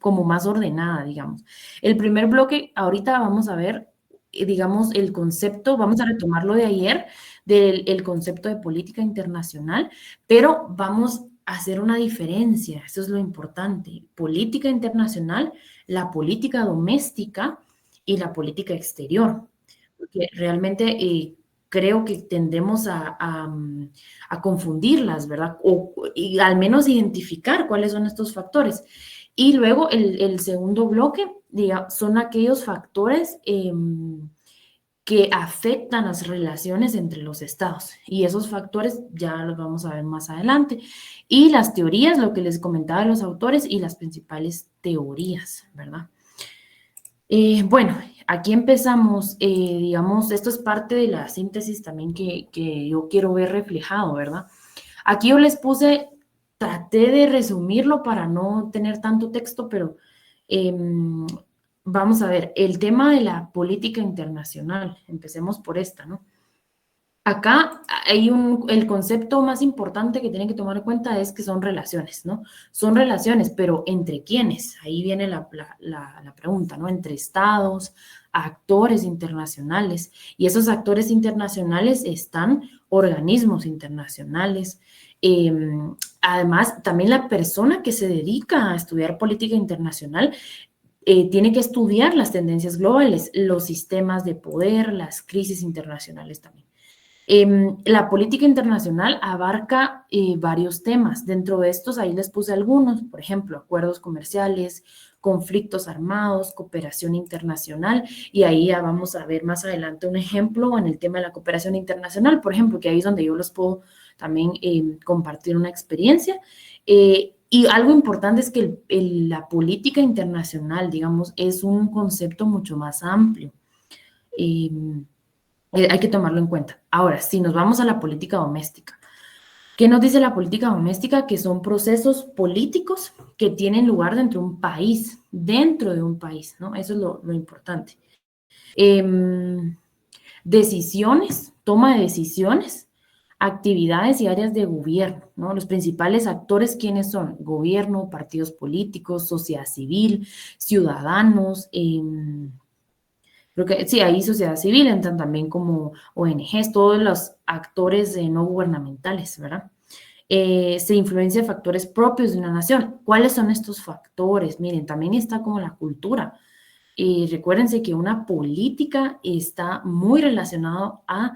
como más ordenada, digamos. El primer bloque, ahorita vamos a ver, digamos, el concepto, vamos a retomarlo de ayer, del el concepto de política internacional, pero vamos a hacer una diferencia, eso es lo importante. Política internacional, la política doméstica y la política exterior, porque realmente creo que tendemos a confundirlas, ¿verdad? Y al menos identificar cuáles son estos factores. Y luego el segundo bloque, son aquellos factores que afectan las relaciones entre los estados. Y esos factores ya los vamos a ver más adelante. Y las teorías, lo que les comentaba de los autores y las principales teorías, ¿verdad? Bueno, aquí empezamos, digamos, esto es parte de la síntesis también que yo quiero ver reflejado, ¿verdad? Aquí yo les puse, traté de resumirlo para no tener tanto texto, pero vamos a ver, el tema de la política internacional, empecemos por esta, ¿no? Acá hay el concepto más importante que tienen que tomar en cuenta es que son relaciones, ¿no? Son relaciones, pero ¿entre quiénes? Ahí viene la pregunta, ¿no? Entre estados, actores internacionales. Y esos actores internacionales están organismos internacionales. Además, también la persona que se dedica a estudiar política internacional tiene que estudiar las tendencias globales, los sistemas de poder, las crisis internacionales también. La política internacional abarca varios temas. Dentro de estos, ahí les puse algunos, por ejemplo, acuerdos comerciales, conflictos armados, cooperación internacional, y ahí ya vamos a ver más adelante un ejemplo en el tema de la cooperación internacional, por ejemplo, que ahí es donde yo les puedo también compartir una experiencia. Y algo importante es que la política internacional, digamos, es un concepto mucho más amplio. Hay que tomarlo en cuenta. Ahora, si nos vamos a la política doméstica, ¿qué nos dice la política doméstica? Que son procesos políticos que tienen lugar dentro de un país, ¿no? Eso es lo importante. Decisiones, toma de decisiones, actividades y áreas de gobierno, ¿no? Los principales actores, ¿quiénes son? Gobierno, partidos políticos, sociedad civil, ciudadanos, creo que sí, ahí sociedad civil entran también como ONGs, todos los actores no gubernamentales, ¿verdad? Se influencia factores propios de una nación. ¿Cuáles son estos factores? Miren, también está como la cultura. Recuérdense que una política está muy relacionado a,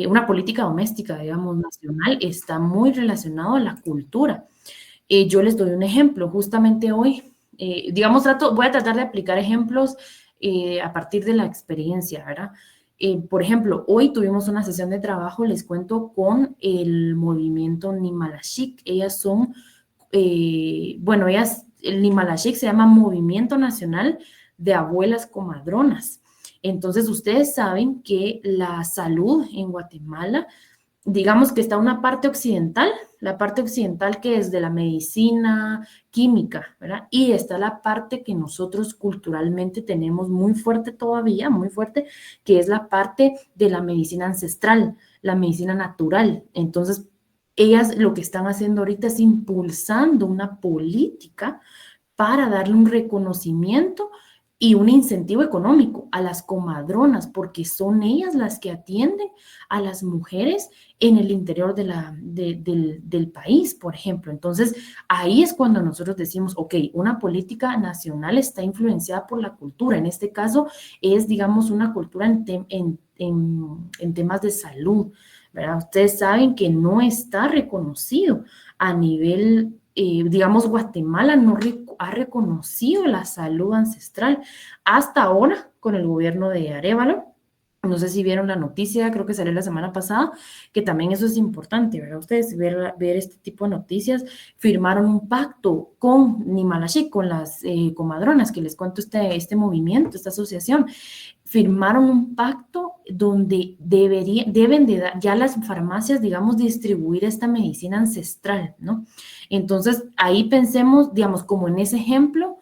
una política doméstica, digamos, nacional, está muy relacionado a la cultura. Yo les doy un ejemplo, justamente hoy, digamos, voy a tratar de aplicar ejemplos a partir de la experiencia, ¿verdad? Por ejemplo, hoy tuvimos una sesión de trabajo, les cuento, con el movimiento Nimalashik. Ellas son, bueno, el Nimalashik se llama Movimiento Nacional de Abuelas Comadronas. Entonces, ustedes saben que la salud en Guatemala, digamos que está una parte occidental, la parte occidental que es de la medicina química, ¿verdad? Y está la parte que nosotros culturalmente tenemos muy fuerte todavía, muy fuerte, que es la parte de la medicina ancestral, la medicina natural. Entonces, ellas lo que están haciendo ahorita es impulsando una política para darle un reconocimiento y un incentivo económico a las comadronas, porque son ellas las que atienden a las mujeres en el interior del país, por ejemplo. Entonces, ahí es cuando nosotros decimos, ok, una política nacional está influenciada por la cultura. En este caso, es, digamos, una cultura en temas de salud, ¿verdad? Ustedes saben que no está reconocido a nivel digamos, Guatemala no ha reconocido la salud ancestral hasta ahora con el gobierno de Arévalo. No sé si vieron la noticia, creo que salió la semana pasada, que también eso es importante, ¿verdad? Ustedes ver este tipo de noticias, firmaron un pacto con Nimalashik, con las comadronas, que les cuento este movimiento, esta asociación, firmaron un pacto donde deben de dar, ya las farmacias, digamos, distribuir esta medicina ancestral, ¿no? Entonces, ahí pensemos, digamos, como en ese ejemplo,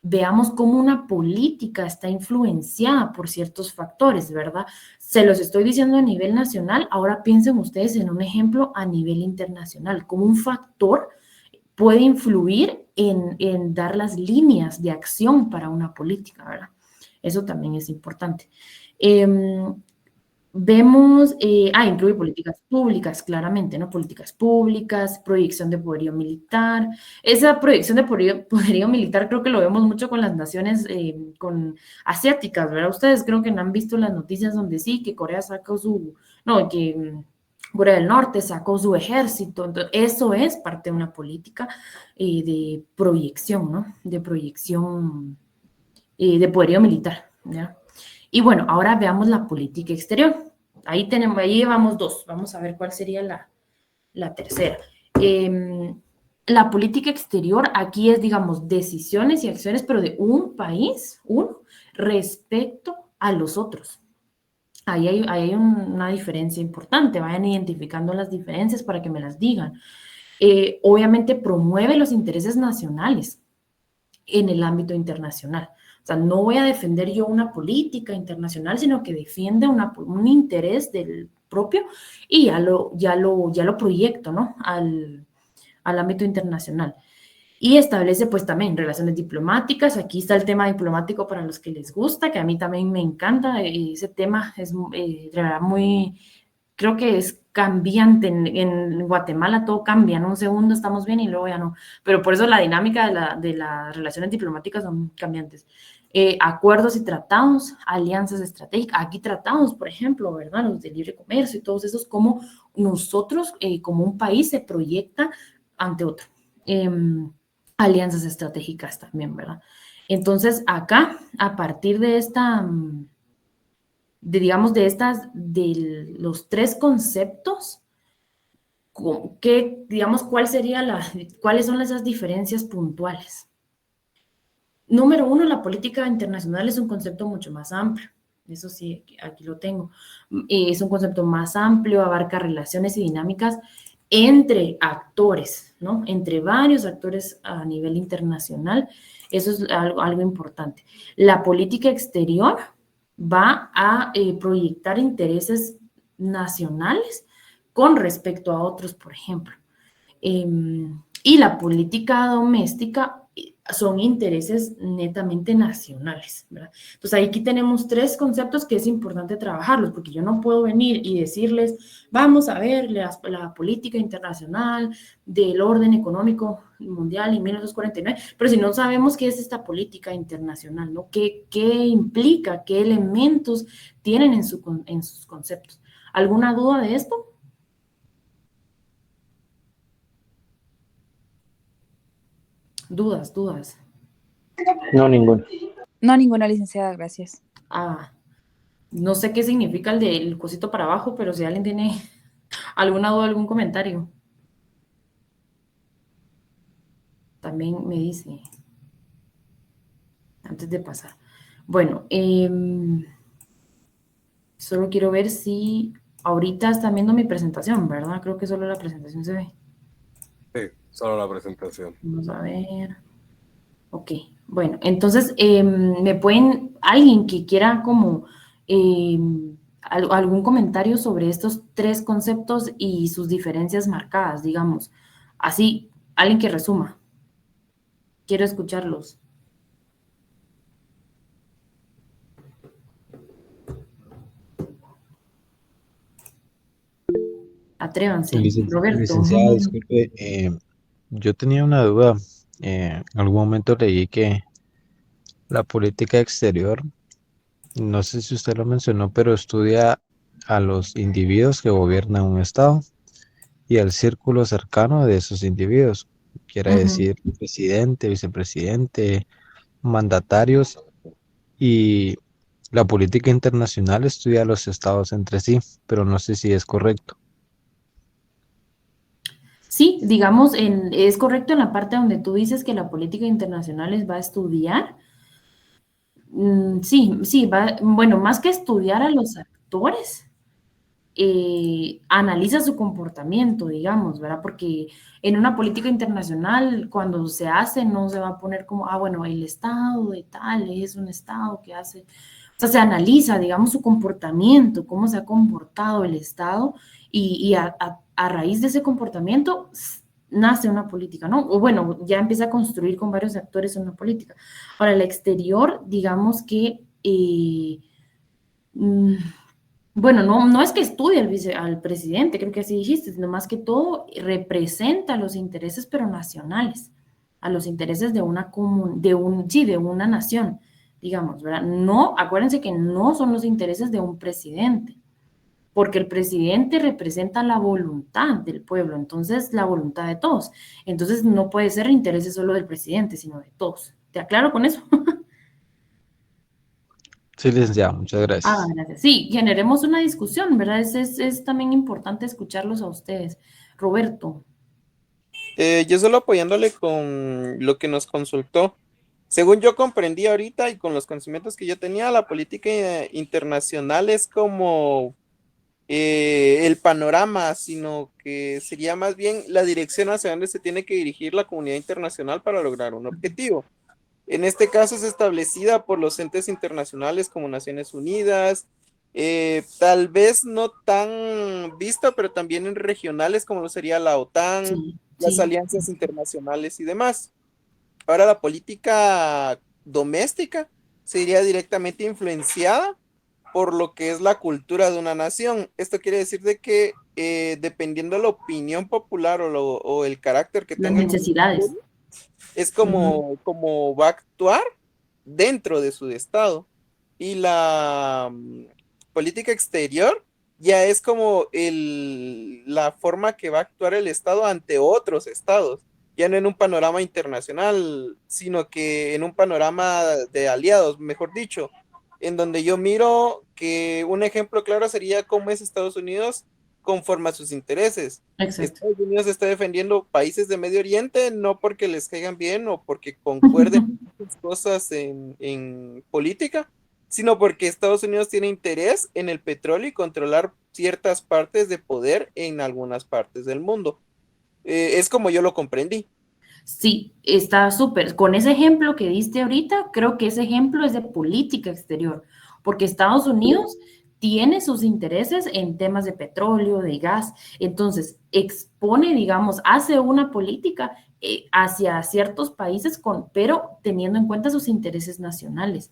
veamos cómo una política está influenciada por ciertos factores, ¿verdad? Se los estoy diciendo a nivel nacional, ahora piensen ustedes en un ejemplo a nivel internacional, como un factor puede influir en dar las líneas de acción para una política, ¿verdad? Eso también es importante. Vemos, incluye políticas públicas, claramente, ¿no? Políticas públicas, proyección de poderío militar. Esa proyección de poderío militar creo que lo vemos mucho con las naciones asiáticas, ¿verdad? Ustedes creo que no han visto las noticias donde sí, que Corea sacó Corea del Norte sacó su ejército. Entonces, eso es parte de una política de proyección, ¿no? De proyección de poderío militar, ¿ya? Y bueno, ahora veamos la política exterior. Ahí llevamos dos. Vamos a ver cuál sería la tercera. La política exterior aquí es, digamos, decisiones y acciones, pero de un país, uno, respecto a los otros. Ahí hay una diferencia importante. Vayan identificando las diferencias para que me las digan. Obviamente promueve los intereses nacionales en el ámbito internacional. O sea, no voy a defender yo una política internacional, sino que defiende un interés del propio y ya lo proyecto, ¿no? Al ámbito internacional. Y establece pues también relaciones diplomáticas. Aquí está el tema diplomático para los que les gusta, que a mí también me encanta. Ese tema es de verdad creo que es cambiante. En Guatemala todo cambia, en un segundo estamos bien y luego ya no. Pero por eso la dinámica de las relaciones diplomáticas son cambiantes. Acuerdos y tratados, alianzas estratégicas. Aquí tratados, por ejemplo, ¿verdad? Los de libre comercio y todos esos, como nosotros, como un país, se proyecta ante otro. Alianzas estratégicas también, ¿verdad? Entonces, acá, a partir de digamos, de los tres conceptos, digamos, cuáles son esas diferencias puntuales. Número uno, la política internacional es un concepto mucho más amplio. Eso sí, aquí lo tengo. Es un concepto más amplio, abarca relaciones y dinámicas entre actores, ¿no? Entre varios actores a nivel internacional. Eso es algo importante. La política exterior va a proyectar intereses nacionales con respecto a otros, por ejemplo. Y la política doméstica son intereses netamente nacionales, ¿verdad? Entonces, aquí tenemos tres conceptos que es importante trabajarlos, porque yo no puedo venir y decirles, vamos a ver la política internacional del orden económico mundial en 1949, pero si no sabemos qué es esta política internacional, ¿no? ¿Qué implica? ¿Qué elementos tienen en sus conceptos? ¿Alguna duda de esto? Dudas. No, ninguno. No, ninguna licenciada, gracias. No sé qué significa el del cosito para abajo, pero si alguien tiene alguna duda, algún comentario, también me dice antes de pasar. Bueno, solo quiero ver si ahorita están viendo mi presentación, ¿verdad? Creo que solo la presentación se ve. Sí, solo la presentación. Vamos a ver. Ok, bueno, entonces, alguien que quiera como algún comentario sobre estos tres conceptos y sus diferencias marcadas, digamos, así, alguien que resuma. Quiero escucharlos. Atrévanse. Roberto. Licenciada, disculpe, yo tenía una duda. En algún momento leí que la política exterior, no sé si usted lo mencionó, pero estudia a los individuos que gobiernan un estado y al círculo cercano de esos individuos. Quiere decir presidente, vicepresidente, mandatarios, y la política internacional estudia a los estados entre sí, pero no sé si es correcto. Sí, digamos, es correcto en la parte donde tú dices que la política internacional va a estudiar. Sí, bueno, más que estudiar a los actores, analiza su comportamiento, digamos, ¿verdad? Porque en una política internacional, cuando se hace, no se va a poner como, bueno, el Estado de tal es un Estado que hace, o sea, se analiza, digamos, su comportamiento, cómo se ha comportado el Estado y a raíz de ese comportamiento nace una política, ¿no? O bueno, ya empieza a construir con varios actores una política. Ahora, el exterior, digamos que, mm, bueno, no es que estudie al presidente, creo que así dijiste, sino más que todo representa los intereses, pero nacionales, a los intereses de una sí, de una nación, digamos, ¿verdad? No, acuérdense que no son los intereses de un presidente, porque el presidente representa la voluntad del pueblo, entonces la voluntad de todos. Entonces no puede ser intereses solo del presidente, sino de todos. ¿Te aclaro con eso? Sí, licenciada, muchas Ah, gracias. gracias. Sí, generemos una discusión, ¿verdad? Es también importante escucharlos a ustedes. Roberto. Yo solo apoyándole con lo que nos consultó. Según yo comprendí ahorita y con los conocimientos que yo tenía, la política internacional es como el panorama, sino que sería más bien la dirección hacia donde se tiene que dirigir la comunidad internacional para lograr un objetivo. En este caso es establecida por los entes internacionales como Naciones Unidas, tal vez no tan vista, pero también en regionales como lo sería la OTAN, Sí, las sí. alianzas internacionales y demás. Ahora la política doméstica sería directamente influenciada por lo que es la cultura de una nación. Esto quiere decir de que dependiendo de la opinión popular o el carácter que Las tenga el necesidades. es Ujú. como va a actuar dentro de su estado. Y la política exterior ya es como la forma que va a actuar el estado ante otros estados, ya no en un panorama internacional, sino que en un panorama de aliados, mejor dicho, en donde yo miro que un ejemplo claro sería cómo es Estados Unidos conforme a sus intereses. Exacto. Estados Unidos está defendiendo países de Medio Oriente no porque les caigan bien o porque concuerden muchas cosas en política, sino porque Estados Unidos tiene interés en el petróleo y controlar ciertas partes de poder en algunas partes del mundo. Es como yo lo comprendí. Sí, está súper. Con ese ejemplo que diste ahorita, creo que ese ejemplo es de política exterior, porque Estados Unidos tiene sus intereses en temas de petróleo, de gas, entonces expone, digamos, hace una política hacia ciertos países, pero teniendo en cuenta sus intereses nacionales.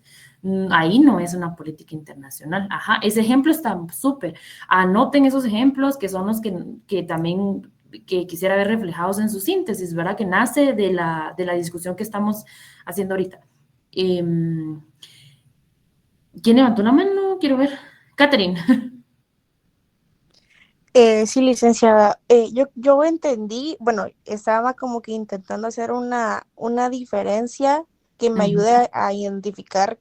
Ahí no es una política internacional. Ajá, ese ejemplo está súper. Anoten esos ejemplos que son los que también que quisiera ver reflejados en su síntesis, ¿verdad? Que nace de la discusión que estamos haciendo ahorita. ¿Quién levantó la mano? Quiero ver. Catherine. Sí, licenciada. Yo entendí, bueno, estaba como que intentando hacer una diferencia que me ayude a identificar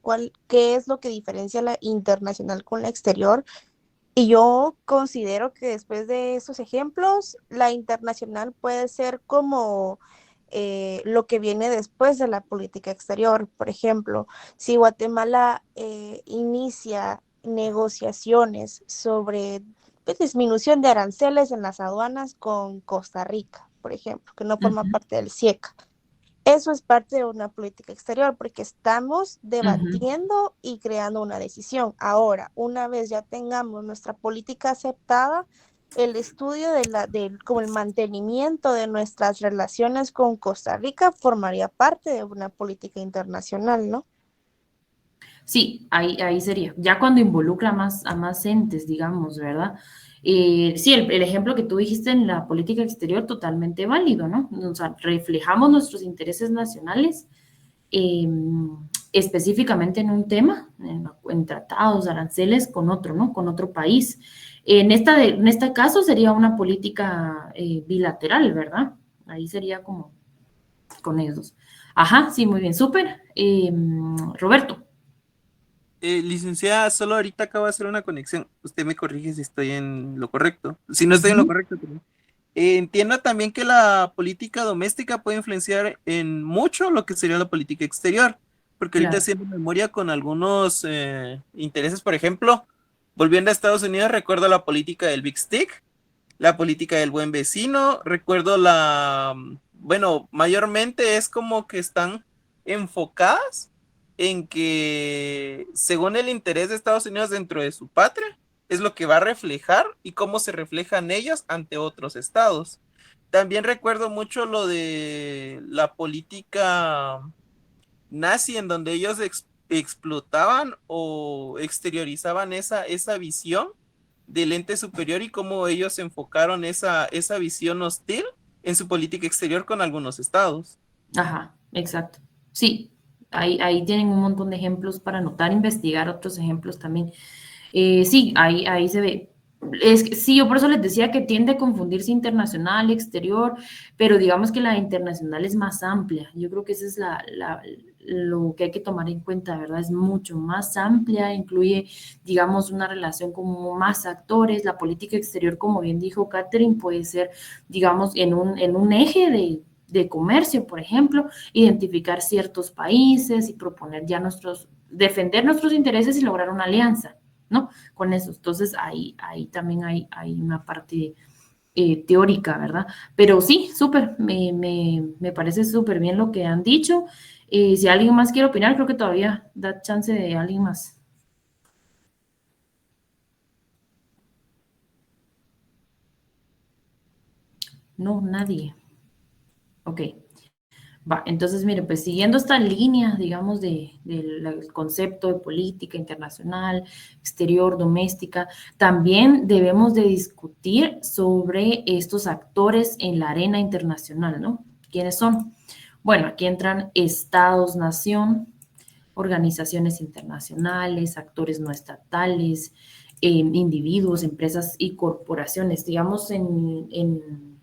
qué es lo que diferencia la internacional con la exterior. Y yo considero que después de esos ejemplos, la internacional puede ser como lo que viene después de la política exterior. Por ejemplo, si Guatemala inicia negociaciones sobre disminución de aranceles en las aduanas con Costa Rica, por ejemplo, que no forma parte del CIECA. Eso es parte de una política exterior porque estamos debatiendo y creando una decisión. Ahora, una vez ya tengamos nuestra política aceptada, el estudio como el mantenimiento de nuestras relaciones con Costa Rica formaría parte de una política internacional, ¿no? Sí, ahí sería. Ya cuando involucra a más entes, digamos, ¿verdad? Sí, el ejemplo que tú dijiste en la política exterior, totalmente válido, ¿no? O sea, reflejamos nuestros intereses nacionales eh, específicamente en un tema, en tratados, aranceles con otro, ¿no? Con otro país. En este caso sería una política bilateral, ¿verdad? Ahí sería como con ellos dos. Ajá, sí, muy bien, súper. Roberto. Licenciada, solo ahorita acabo de hacer una conexión. Usted me corrige si estoy en lo correcto. Si no estoy en lo Ujú. correcto, perdón. Entienda también que la política doméstica puede influenciar en mucho lo que sería la política exterior, porque ahorita Claro. haciendo memoria con algunos intereses, por ejemplo, volviendo a Estados Unidos, recuerdo la política del Big Stick, la política del buen vecino, recuerdo bueno, mayormente es como que están enfocadas en que según el interés de Estados Unidos dentro de su patria, es lo que va a reflejar y cómo se reflejan ellos ante otros estados. también recuerdo mucho lo de la política nazi, en donde ellos explotaban o exteriorizaban esa visión del ente superior y cómo ellos enfocaron esa visión hostil en su política exterior con algunos estados. Ajá, exacto. Sí, ahí tienen un montón de ejemplos para anotar, investigar otros ejemplos también. Sí, ahí se ve. Sí, yo por eso les decía que tiende a confundirse internacional, exterior, pero digamos que la internacional es más amplia. Yo creo que eso es lo que hay que tomar en cuenta, ¿verdad? Es mucho más amplia, incluye, digamos, una relación con más actores. La política exterior, como bien dijo Catherine, puede ser, digamos, en un eje de comercio, por ejemplo, identificar ciertos países y proponer ya defender nuestros intereses y lograr una alianza, ¿no? Con eso. Entonces, ahí también hay una parte teórica, ¿verdad? Pero sí, súper, me parece súper bien lo que han dicho. Si alguien más quiere opinar, creo que todavía da chance de alguien más. No, nadie. Ok. Va, entonces, mire, pues siguiendo esta línea, digamos, del concepto de política internacional, exterior, doméstica, también debemos de discutir sobre estos actores en la arena internacional, ¿no? ¿Quiénes son? Bueno, aquí entran estados-nación, organizaciones internacionales, actores no estatales, individuos, empresas y corporaciones. Digamos, en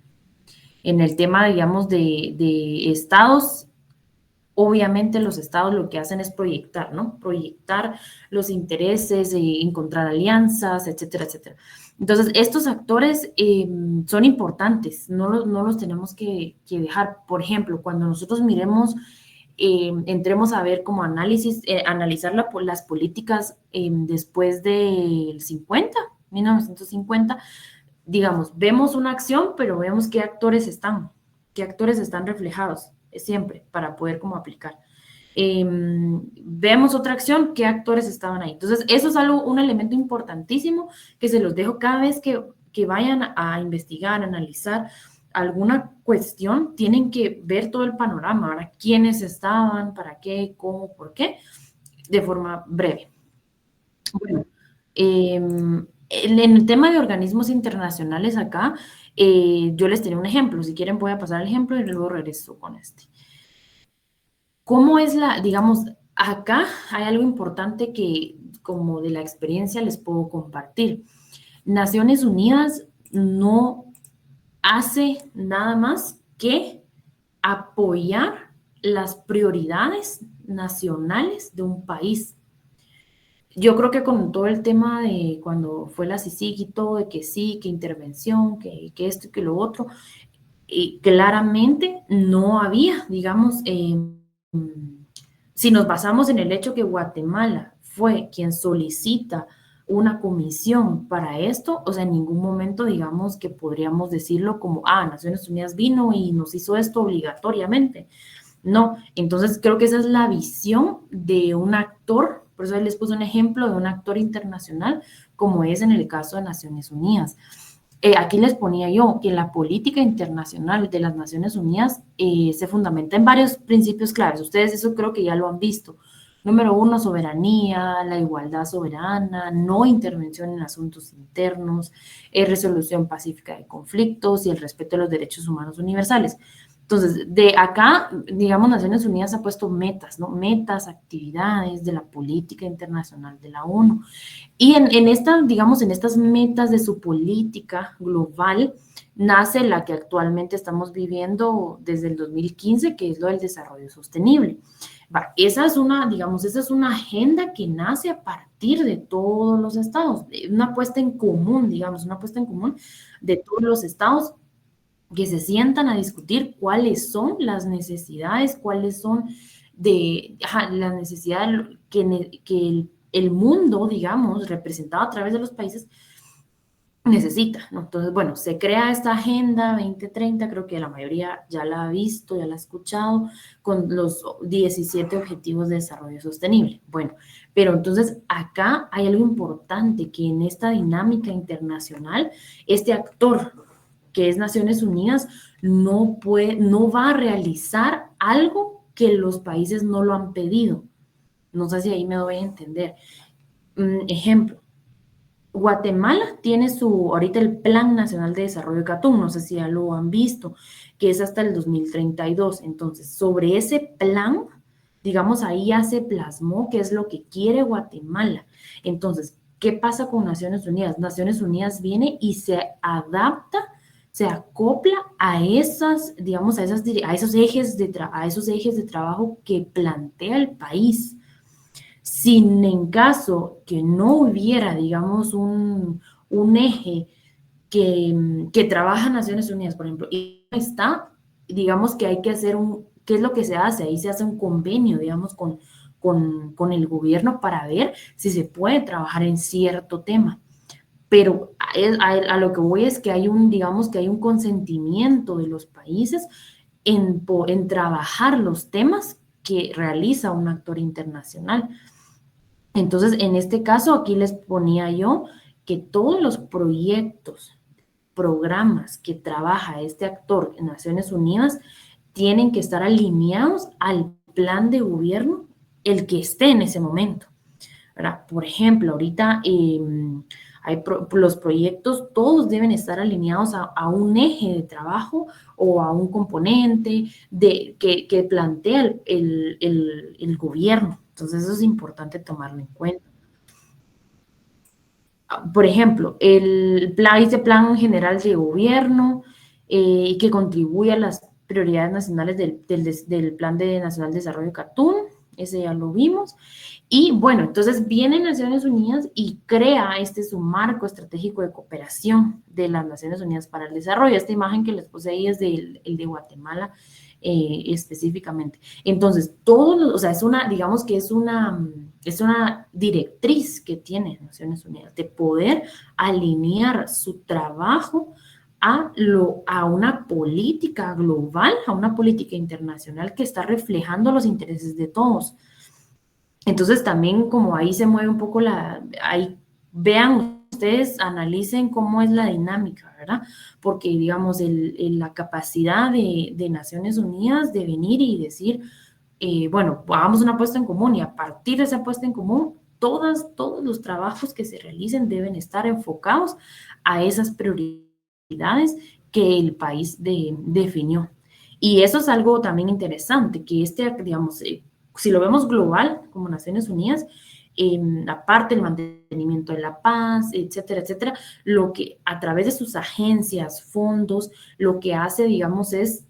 el tema, digamos, de estados, obviamente los estados lo que hacen es proyectar, ¿no? Proyectar los intereses, encontrar alianzas, etcétera, etcétera. Entonces, estos actores son importantes, no los tenemos que dejar. Por ejemplo, cuando nosotros miremos, entremos a ver como analizar las políticas después del 1950, digamos, vemos una acción, pero vemos qué actores están reflejados siempre para poder como aplicar. Vemos otra acción, qué actores estaban ahí. Entonces, eso es un elemento importantísimo que se los dejo cada vez que vayan a investigar, a analizar alguna cuestión, tienen que ver todo el panorama, ¿verdad? ¿Quiénes estaban, para qué, cómo, por qué? De forma breve. Bueno, en el tema de organismos internacionales acá, yo les tenía un ejemplo. Si quieren, voy a pasar el ejemplo y luego regreso con este. ¿Cómo es digamos, acá hay algo importante que como de la experiencia les puedo compartir. Naciones Unidas no hace nada más que apoyar las prioridades nacionales de un país. Yo creo que con todo el tema de cuando fue la CICIG y todo, de que sí, que intervención, que esto y que lo otro, claramente no había, digamos, si nos basamos en el hecho que Guatemala fue quien solicita una comisión para esto, o sea, en ningún momento digamos que podríamos decirlo como, Naciones Unidas vino y nos hizo esto obligatoriamente. No, entonces creo que esa es la visión de un actor, por eso les puse un ejemplo de un actor internacional, como es en el caso de Naciones Unidas. Aquí les ponía yo que la política internacional de las Naciones Unidas se fundamenta en varios principios claves. Ustedes eso creo que ya lo han visto. Número 1, soberanía, la igualdad soberana, no intervención en asuntos internos, resolución pacífica de conflictos y el respeto de los derechos humanos universales. Entonces, de acá, digamos, Naciones Unidas ha puesto metas, ¿no? Metas, actividades de la política internacional de la ONU. Y en estas metas de su política global, nace la que actualmente estamos viviendo desde el 2015, que es lo del desarrollo sostenible. Esa es una agenda que nace a partir de todos los estados, una puesta en común, de todos los estados que se sientan a discutir cuáles son las necesidades, cuáles son las necesidades que el mundo, digamos, representado a través de los países, necesita, ¿no? Entonces, bueno, se crea esta Agenda 2030, creo que la mayoría ya la ha visto, ya la ha escuchado, con los 17 Objetivos de Desarrollo Sostenible. Bueno, pero entonces acá hay algo importante, que en esta dinámica internacional, este actor que es Naciones Unidas, no va a realizar algo que los países no lo han pedido. No sé si ahí me doy a entender. Ejemplo, Guatemala tiene ahorita el Plan Nacional de Desarrollo de Catún, no sé si ya lo han visto, que es hasta el 2032. Entonces, sobre ese plan, digamos, ahí ya se plasmó qué es lo que quiere Guatemala. Entonces, ¿qué pasa con Naciones Unidas? Naciones Unidas viene y se adapta, se acopla a esas, digamos, a esos ejes de trabajo que plantea el país. Sin en caso que no hubiera, digamos, un eje que trabaja Naciones Unidas, por ejemplo, y está, digamos que hay que hacer ¿qué es lo que se hace? Ahí se hace un convenio, digamos, con el gobierno para ver si se puede trabajar en cierto tema. Pero a lo que voy es que digamos que hay un consentimiento de los países en trabajar los temas que realiza un actor internacional. Entonces, en este caso, aquí les ponía yo que todos los programas que trabaja este actor en Naciones Unidas tienen que estar alineados al plan de gobierno, el que esté en ese momento, ¿verdad? Por ejemplo, ahorita los proyectos, todos deben estar alineados a un eje de trabajo o a un componente que plantea el gobierno. Entonces, eso es importante tomarlo en cuenta. Por ejemplo, este plan general de gobierno que contribuye a las prioridades nacionales del Plan Nacional de Desarrollo de Catún, ese ya lo vimos. Y bueno, entonces viene Naciones Unidas y crea su marco estratégico de cooperación de las Naciones Unidas para el Desarrollo. Esta imagen que les puse ahí es el de Guatemala específicamente. Entonces, o sea, digamos que es una directriz que tiene Naciones Unidas de poder alinear su trabajo a una política global, a una política internacional que está reflejando los intereses de todos. Entonces también como ahí se mueve un poco ahí vean ustedes, analicen cómo es la dinámica, ¿verdad? Porque digamos la capacidad de Naciones Unidas de venir y decir, bueno, hagamos una apuesta en común y a partir de esa apuesta en común, todos los trabajos que se realicen deben estar enfocados a esas prioridades que el país definió. Y eso es algo también interesante, que digamos, si lo vemos global, como Naciones Unidas, aparte del mantenimiento de la paz, etcétera, etcétera, lo que a través de sus agencias, fondos, lo que hace, digamos, es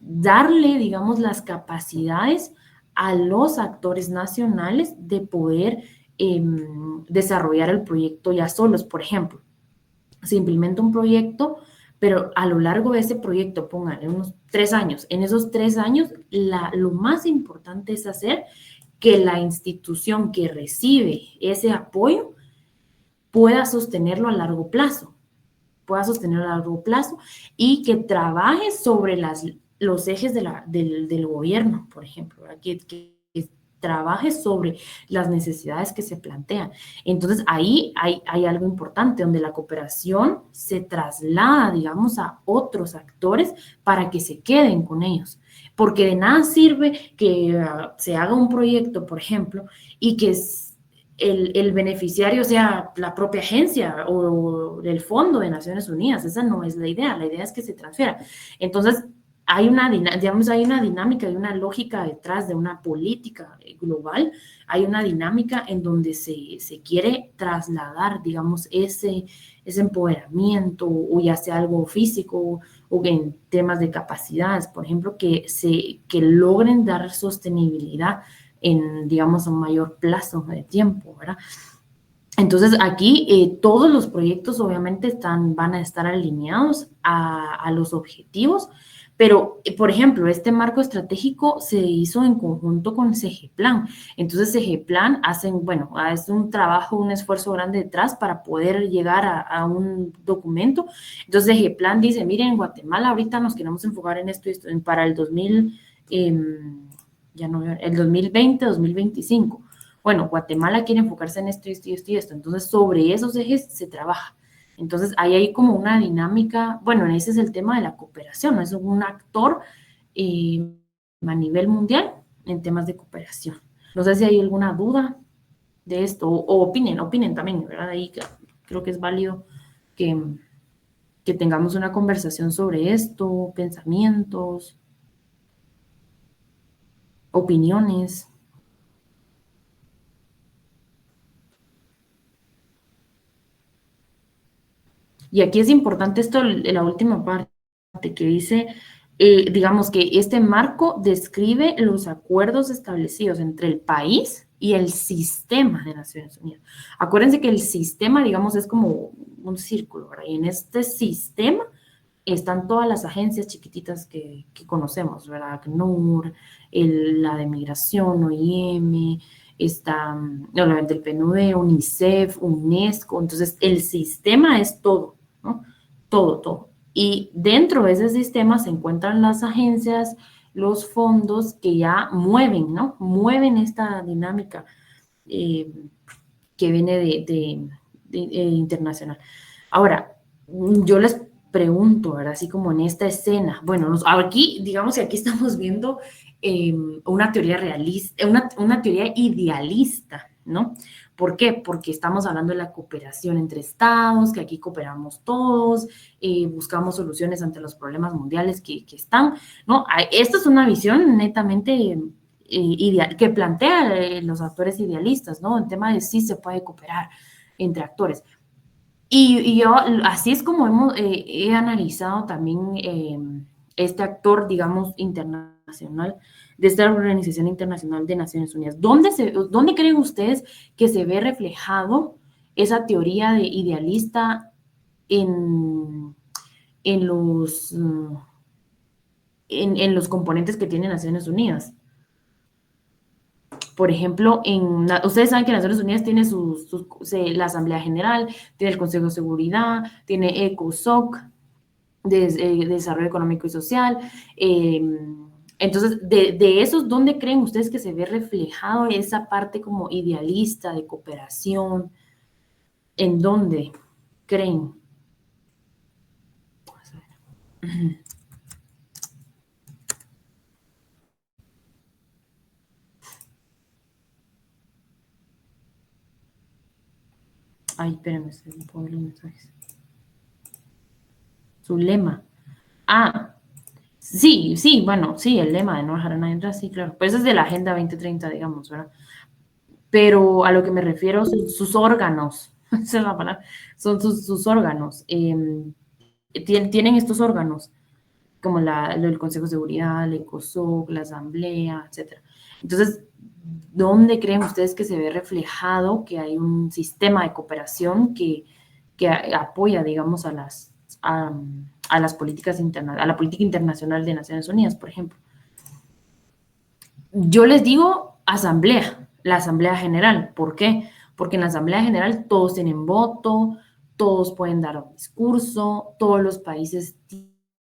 darle, digamos, las capacidades a los actores nacionales de poder desarrollar el proyecto ya solos. Por ejemplo, se implementa un proyecto, pero a lo largo de ese proyecto, pónganle unos 3 años. En esos 3 años, lo más importante es hacer que la institución que recibe ese apoyo pueda sostenerlo a largo plazo. Y que trabaje sobre los ejes del gobierno, por ejemplo, que trabaje sobre las necesidades que se plantean. Entonces, ahí hay algo importante, donde la cooperación se traslada, digamos, a otros actores para que se queden con ellos. Porque de nada sirve que se haga un proyecto, por ejemplo, y que el beneficiario sea la propia agencia o el fondo de Naciones Unidas. Esa no es la idea es que se transfiera. Entonces, hay una dinámica y una lógica detrás de una política global, hay una dinámica en donde se quiere trasladar, digamos, ese empoderamiento, o ya sea algo físico, o en temas de capacidades, por ejemplo, que logren dar sostenibilidad en, digamos, un mayor plazo de tiempo, ¿verdad? Entonces, aquí todos los proyectos obviamente van a estar alineados a los objetivos, pero, por ejemplo, este marco estratégico se hizo en conjunto con CEGEPLAN. Entonces, CEGEPLAN es un trabajo, un esfuerzo grande detrás para poder llegar a un documento. Entonces, CEGEPLAN dice, miren, en Guatemala ahorita nos queremos enfocar en esto para el 2020, 2025. Bueno, Guatemala quiere enfocarse en esto y esto y esto y esto. Entonces, sobre esos ejes se trabaja. Entonces, ahí hay como una dinámica, bueno, ese es el tema de la cooperación, ¿no? Es un actor a nivel mundial en temas de cooperación. No sé si hay alguna duda de esto, o opinen también, ¿verdad? Ahí creo que es válido que tengamos una conversación sobre esto, pensamientos, opiniones. Y aquí es importante esto, la última parte que dice, digamos que este marco describe los acuerdos establecidos entre el país y el sistema de Naciones Unidas. Acuérdense que el sistema, digamos, es como un círculo, ¿verdad? Y en este sistema están todas las agencias chiquititas que conocemos, ¿verdad? ACNUR, la de migración, OIM, está obviamente el PNUD, UNICEF, UNESCO. Entonces, el sistema es todo, ¿no? Todo. Y dentro de ese sistema se encuentran las agencias, los fondos que ya mueven, ¿no? Mueven esta dinámica que viene internacional. Ahora, yo les pregunto, ¿verdad? Así como en esta escena, bueno, aquí, digamos que aquí estamos viendo una teoría realista, una teoría idealista, ¿no? ¿Por qué? Porque estamos hablando de la cooperación entre estados, que aquí cooperamos todos, buscamos soluciones ante los problemas mundiales que están, ¿no? Esta es una visión netamente ideal, que plantea los actores idealistas, ¿no? En tema de sí se puede cooperar entre actores. Y yo, así es como he analizado también este actor, digamos, internacional, de esta Organización Internacional de Naciones Unidas. ¿Dónde creen ustedes que se ve reflejado esa teoría de idealista en, en los, en los componentes que tiene Naciones Unidas? Por ejemplo, ustedes saben que Naciones Unidas tiene la Asamblea General, tiene el Consejo de Seguridad, tiene ECOSOC, de Desarrollo Económico y Social. Entonces, de esos, ¿dónde creen ustedes que se ve reflejado esa parte como idealista de cooperación? ¿En dónde creen? Ay, espérenme, se me ponen los mensajes. Su lema. Sí, bueno, sí, el lema de no dejar a nadie atrás, sí, claro. Pues es de la Agenda 2030, digamos, ¿verdad? Pero a lo que me refiero son sus órganos, esa es la palabra, son sus órganos. Tienen estos órganos, como el Consejo de Seguridad, el ECOSOC, la Asamblea, etc. Entonces, ¿dónde creen ustedes que se ve reflejado que hay un sistema de cooperación que apoya, digamos, a las políticas a la política internacional de Naciones Unidas, por ejemplo? Yo les digo asamblea, la Asamblea General. ¿Por qué? Porque en la Asamblea General todos tienen voto, todos pueden dar un discurso, todos los países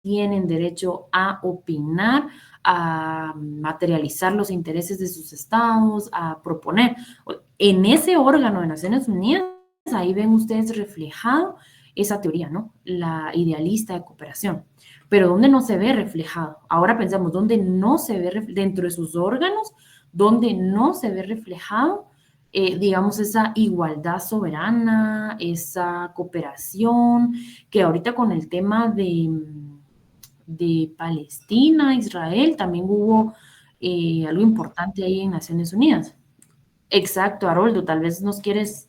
tienen derecho a opinar, a materializar los intereses de sus estados, a proponer. En ese órgano de Naciones Unidas, ahí ven ustedes reflejado esa teoría, ¿no? La idealista de cooperación. Pero ¿dónde no se ve reflejado? Ahora pensamos, ¿dónde no se ve dentro de sus órganos? ¿Dónde no se ve reflejado, digamos, esa igualdad soberana, esa cooperación, que ahorita con el tema de Palestina, Israel, también hubo algo importante ahí en Naciones Unidas? Exacto, Haroldo, tal vez nos quieres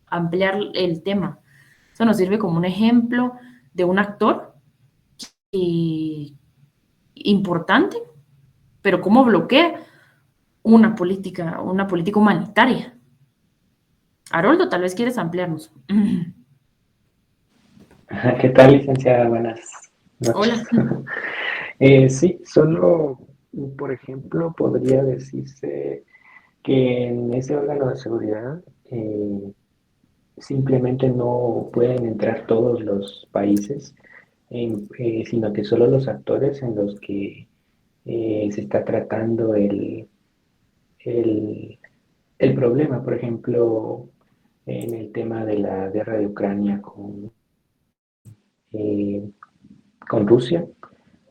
ampliar el tema. Eso nos sirve como un ejemplo de un actor importante, pero cómo bloquea una política humanitaria. Haroldo, tal vez quieres ampliarnos. ¿Qué tal, licenciada? Buenas noches. Hola. Sí, solo, por ejemplo, podría decirse que en ese órgano de seguridad simplemente no pueden entrar todos los países, sino que solo los actores en los que se está tratando el problema. Por ejemplo, en el tema de la guerra de Ucrania eh, con Rusia,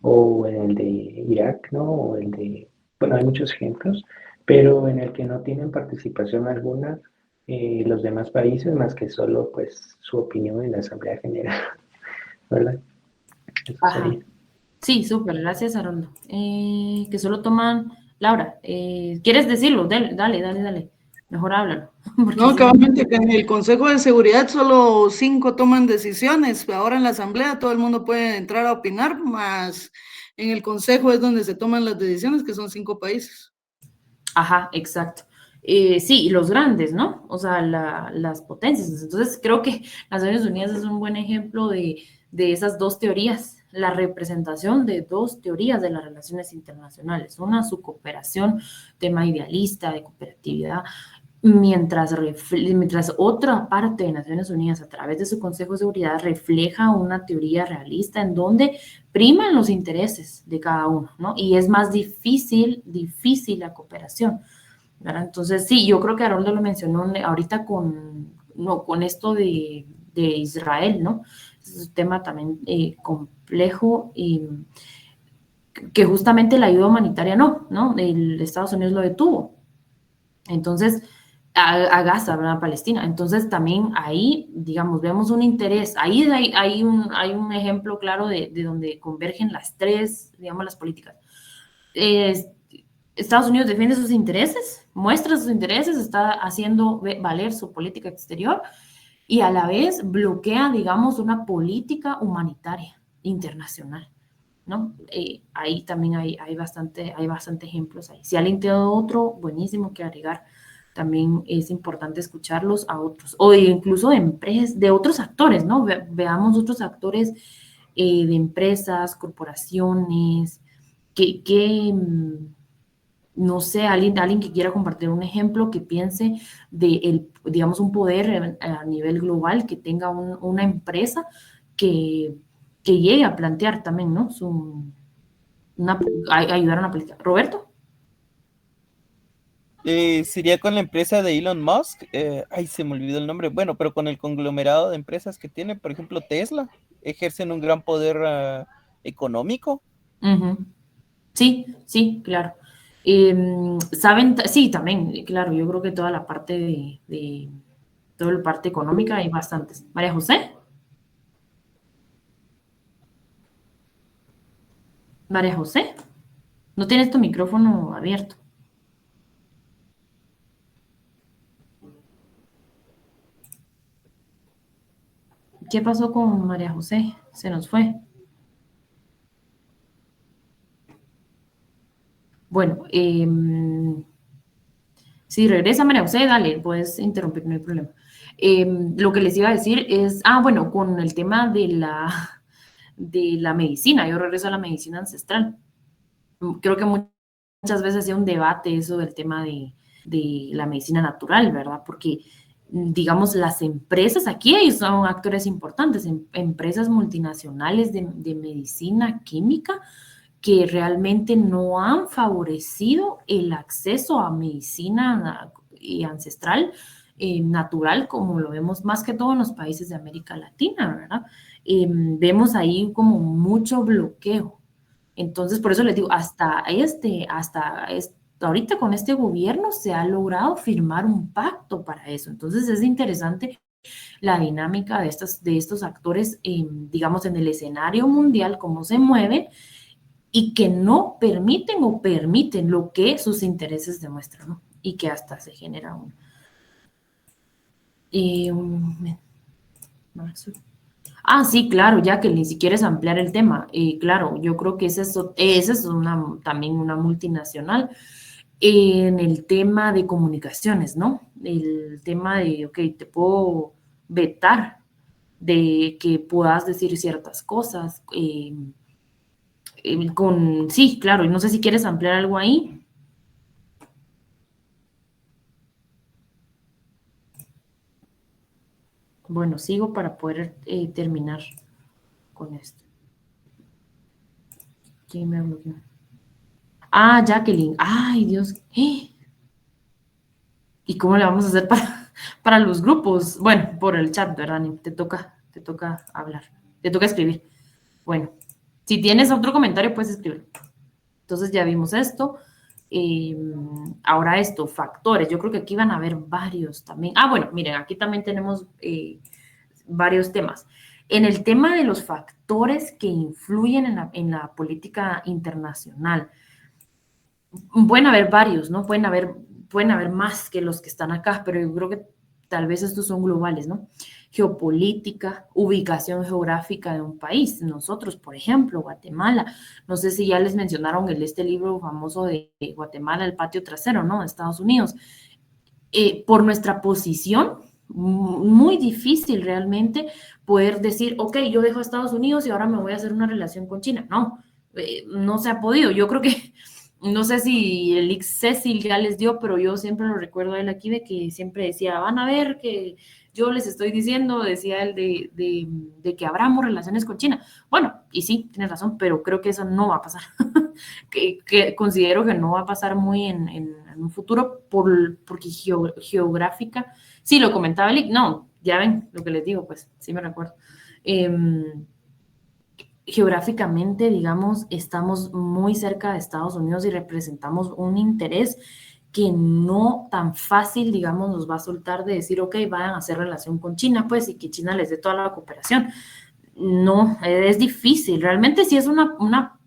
o en el de Irak, ¿no? O el de, bueno, hay muchos ejemplos, pero en el que no tienen participación alguna los demás países más que solo pues su opinión en la Asamblea General, ¿verdad? Eso Ajá. sería. Sí, súper, gracias, Haroldo. Que solo toman, Laura, ¿quieres decirlo? Dale. Mejor háblalo. Porque No, sí. cabalmente que en el Consejo de Seguridad solo 5 toman decisiones. Ahora en la Asamblea todo el mundo puede entrar a opinar, más en el Consejo es donde se toman las decisiones, que son 5 países. Ajá, exacto. Sí, y los grandes, ¿no? O sea, las potencias. Entonces, creo que las Naciones Unidas es un buen ejemplo de esas dos teorías, la representación de dos teorías de las relaciones internacionales. Una, su cooperación, tema idealista, de cooperatividad, mientras otra parte de Naciones Unidas, a través de su Consejo de Seguridad, refleja una teoría realista en donde priman los intereses de cada uno, ¿no? Y es más difícil la cooperación, ¿verdad? Entonces, sí, yo creo que Haroldo lo mencionó ahorita con esto de Israel, ¿no? Es un tema también complejo y que justamente la ayuda humanitaria no, el Estados Unidos lo detuvo. Entonces, a Gaza, ¿verdad? A Palestina. Entonces, también ahí, digamos, vemos un interés. Ahí hay un ejemplo claro de donde convergen las tres, digamos, las políticas. Estados Unidos defiende sus intereses, muestra sus intereses, está haciendo valer su política exterior y a la vez bloquea, digamos, una política humanitaria internacional, ¿no? Ahí también hay bastante ejemplos ahí. Si alguien tiene otro, buenísimo que agregar. También es importante escucharlos a otros, o incluso de empresas, de otros actores, ¿no? Veamos otros actores de empresas, corporaciones, no sé, alguien que quiera compartir un ejemplo, que piense digamos, un poder a nivel global, que tenga una empresa que llegue a plantear también, ¿no? Ayudar a una política. Roberto. Sería con la empresa de Elon Musk. Ay, se me olvidó el nombre. Bueno, pero con el conglomerado de empresas que tiene, por ejemplo, Tesla, ejercen un gran poder económico. Uh-huh. Sí, claro. ¿Saben? Sí, también, claro, yo creo que toda la parte toda la parte económica hay bastantes. María José. María José, no tienes tu micrófono abierto. ¿Qué pasó con María José? Se nos fue. Bueno, si regresa María José, dale, puedes interrumpir, no hay problema. Lo que les iba a decir es, bueno, con el tema de la medicina, yo regreso a la medicina ancestral. Creo que muchas veces hay un debate eso del tema de la medicina natural, ¿verdad? Porque, digamos, las empresas, aquí ellos son actores importantes, empresas multinacionales de medicina química que realmente no han favorecido el acceso a medicina ancestral, natural, como lo vemos más que todo en los países de América Latina, ¿verdad? Vemos ahí como mucho bloqueo. Entonces, por eso les digo, hasta ahorita con este gobierno se ha logrado firmar un pacto para eso. Entonces, es interesante la dinámica de estos actores, digamos, en el escenario mundial, cómo se mueven y que no permiten o permiten lo que sus intereses demuestran, ¿no? Y que hasta se genera sí, claro, Jacqueline, si quieres ampliar el tema, claro, yo creo que esa es también una multinacional en el tema de comunicaciones, ¿no? El tema de, ok, te puedo vetar de que puedas decir ciertas cosas, sí, claro, y no sé si quieres ampliar algo ahí. Bueno, sigo para poder terminar con esto. ¿Quién me bloqueó? Jacqueline. Ay, Dios. ¿Y cómo le vamos a hacer para Para los grupos, bueno, por el chat, ¿verdad? Te toca hablar, te toca escribir. Bueno, si tienes otro comentario, puedes escribir. Entonces ya vimos esto. Ahora esto, factores. Yo creo que aquí van a haber varios también. Ah, bueno, miren, aquí también tenemos varios temas. En el tema de los factores que influyen en la política internacional, pueden haber varios, ¿no? Pueden haber más que los que están acá, pero yo creo que tal vez estos son globales, ¿no? Geopolítica, ubicación geográfica de un país. Nosotros, por ejemplo, Guatemala, no sé si ya les mencionaron este libro famoso de Guatemala, el patio trasero, ¿no? De Estados Unidos. Por nuestra posición, muy difícil realmente poder decir, ok, yo dejo a Estados Unidos y ahora me voy a hacer una relación con China. No, no se ha podido. Yo creo que no sé si el ex Cecil ya les dio, pero yo siempre lo recuerdo a él aquí de que siempre decía, van a ver que yo les estoy diciendo, decía él, de que abramos relaciones con China. Bueno, y sí, tienes razón, pero creo que eso no va a pasar. que considero que no va a pasar muy en un futuro porque geográfica, sí, lo comentaba Lick, no, ya ven lo que les digo, pues sí me recuerdo. Geográficamente, digamos, estamos muy cerca de Estados Unidos y representamos un interés que no tan fácil, digamos, nos va a soltar de decir, ok, vayan a hacer relación con China, pues, y que China les dé toda la cooperación. No, es difícil. Realmente sí es una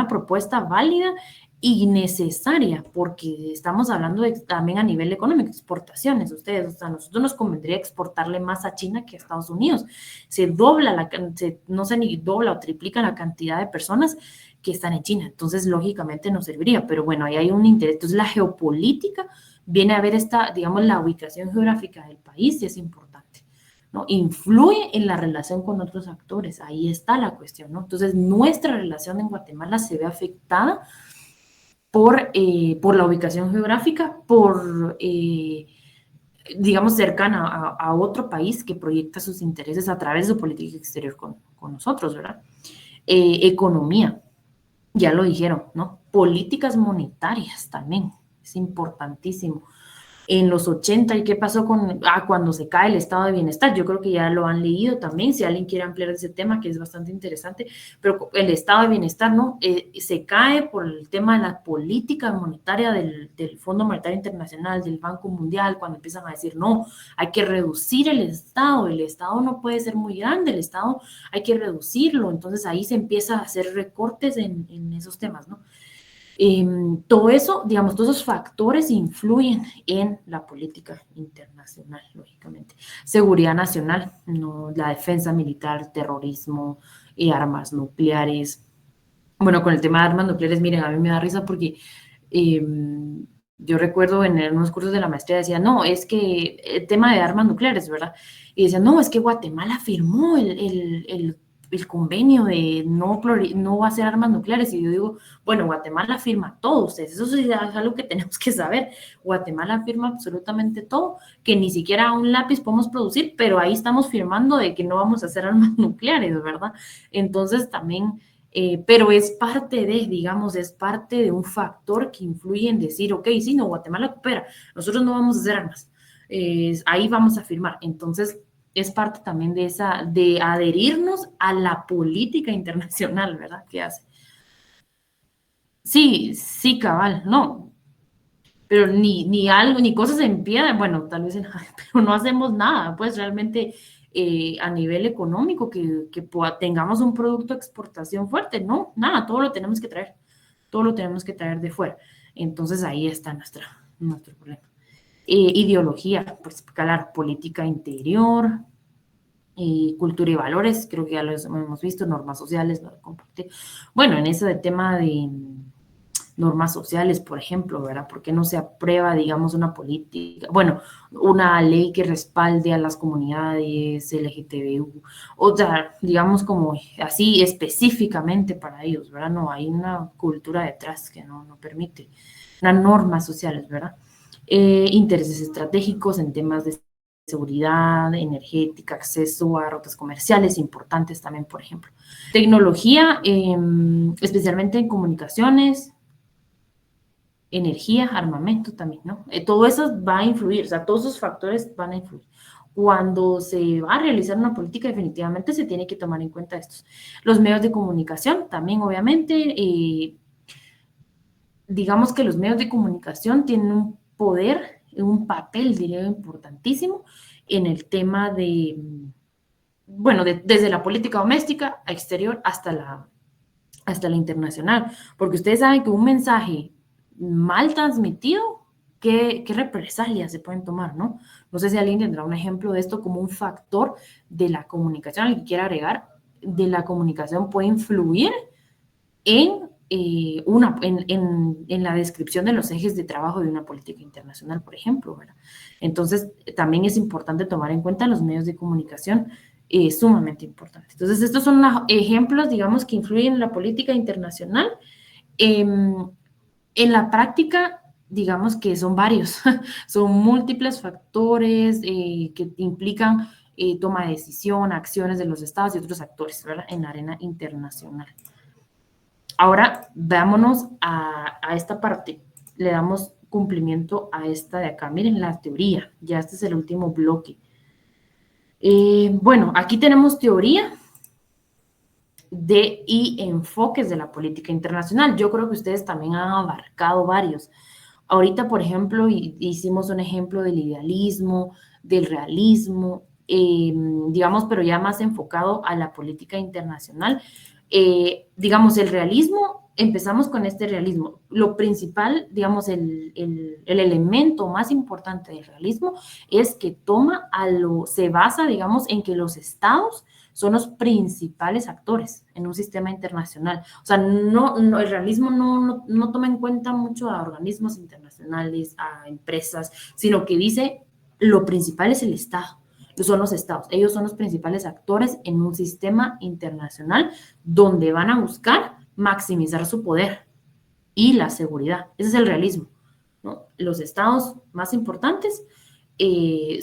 propuesta válida y necesaria, porque estamos hablando también a nivel económico, exportaciones. Ustedes, o sea, a nosotros nos convendría exportarle más a China que a Estados Unidos. Se dobla, no sé, ni dobla o triplica la cantidad de personas que están en China. Entonces, lógicamente nos serviría, pero bueno, ahí hay un interés. Entonces, la geopolítica viene a ver digamos, la ubicación geográfica del país y es importante, ¿no? Influye en la relación con otros actores, ahí está la cuestión, ¿no? Entonces, nuestra relación en Guatemala se ve afectada por la ubicación geográfica, digamos, cercana a otro país que proyecta sus intereses a través de su política exterior con nosotros, ¿verdad? Economía, ya lo dijeron, ¿no? Políticas monetarias también, es importantísimo. En los 80, ¿y qué pasó cuando se cae el estado de bienestar? Yo creo que ya lo han leído también, si alguien quiere ampliar ese tema, que es bastante interesante, pero el estado de bienestar, ¿no? Se cae por el tema de la política monetaria del Fondo Monetario Internacional, del Banco Mundial, cuando empiezan a decir, no, hay que reducir el estado no puede ser muy grande, el estado hay que reducirlo, entonces ahí se empieza a hacer recortes en esos temas, ¿no? Todo eso, digamos, todos esos factores influyen en la política internacional, lógicamente. Seguridad nacional, ¿no? La defensa militar, terrorismo, armas nucleares. Bueno, con el tema de armas nucleares, miren, a mí me da risa porque yo recuerdo en unos cursos de la maestría decía, no, es que el tema de armas nucleares, ¿verdad? Y decían, no, es que Guatemala firmó el convenio de no va a hacer armas nucleares. Y yo digo, bueno, Guatemala firma todo, ustedes, eso sí es algo que tenemos que saber. Guatemala firma absolutamente todo, que ni siquiera un lápiz podemos producir, pero ahí estamos firmando de que no vamos a hacer armas nucleares, ¿verdad? Entonces también, pero es parte digamos, es parte de un factor que influye en decir, ok, sí, no, Guatemala coopera, nosotros no vamos a hacer armas, ahí vamos a firmar. Entonces, es parte también de adherirnos a la política internacional, ¿verdad? ¿Qué hace? Sí, sí, cabal, no, pero ni algo, ni cosas en pie, bueno, tal vez, pero no hacemos nada, pues realmente a nivel económico, que tengamos un producto de exportación fuerte, no, nada, todo lo tenemos que traer de fuera. Entonces ahí está nuestro problema. Ideología, pues claro, política interior, cultura y valores, creo que ya lo hemos visto, normas sociales, lo compartí. Bueno, en ese tema de normas sociales, por ejemplo, ¿verdad? ¿Por qué no se aprueba, digamos, una política, bueno, una ley que respalde a las comunidades LGTBI? O sea, digamos como así específicamente para ellos, ¿verdad? No, hay una cultura detrás que no permite, unas normas sociales, ¿verdad? Intereses estratégicos en temas de seguridad energética, acceso a rutas comerciales importantes también, por ejemplo. Tecnología, especialmente en comunicaciones, energía, armamento también, ¿no? Todo eso va a influir, o sea, todos esos factores van a influir. Cuando se va a realizar una política, definitivamente se tiene que tomar en cuenta estos. Los medios de comunicación también, obviamente, digamos que los medios de comunicación tienen un poder, un papel, diría yo, importantísimo en el tema de, bueno, desde la política doméstica a exterior hasta la internacional, porque ustedes saben que un mensaje mal transmitido, ¿qué represalias se pueden tomar, no? No sé si alguien tendrá un ejemplo de esto como un factor de la comunicación, al que quiera agregar, de la comunicación puede influir en la descripción de los ejes de trabajo de una política internacional, por ejemplo, ¿verdad? Entonces, también es importante tomar en cuenta los medios de comunicación, sumamente importante. Entonces, estos son ejemplos, digamos, que influyen en la política internacional. En la práctica, digamos que son varios, son múltiples factores que implican toma de decisión, acciones de los estados y otros actores, ¿verdad?, en la arena internacional. Ahora, vámonos a esta parte. Le damos cumplimiento a esta de acá. Miren la teoría. Ya este es el último bloque. Bueno, aquí tenemos teoría y enfoques de la política internacional. Yo creo que ustedes también han abarcado varios. Ahorita, por ejemplo, hicimos un ejemplo del idealismo, del realismo, digamos, pero ya más enfocado a la política internacional. Digamos, el realismo, empezamos con este realismo. Lo principal, digamos, el elemento más importante del realismo es que se basa, digamos, en que los estados son los principales actores en un sistema internacional. O sea, el realismo no toma en cuenta mucho a organismos internacionales, a empresas, sino que dice lo principal es el Estado. Son los estados, ellos son los principales actores en un sistema internacional donde van a buscar maximizar su poder y la seguridad. Ese es el realismo, ¿no? Los estados más importantes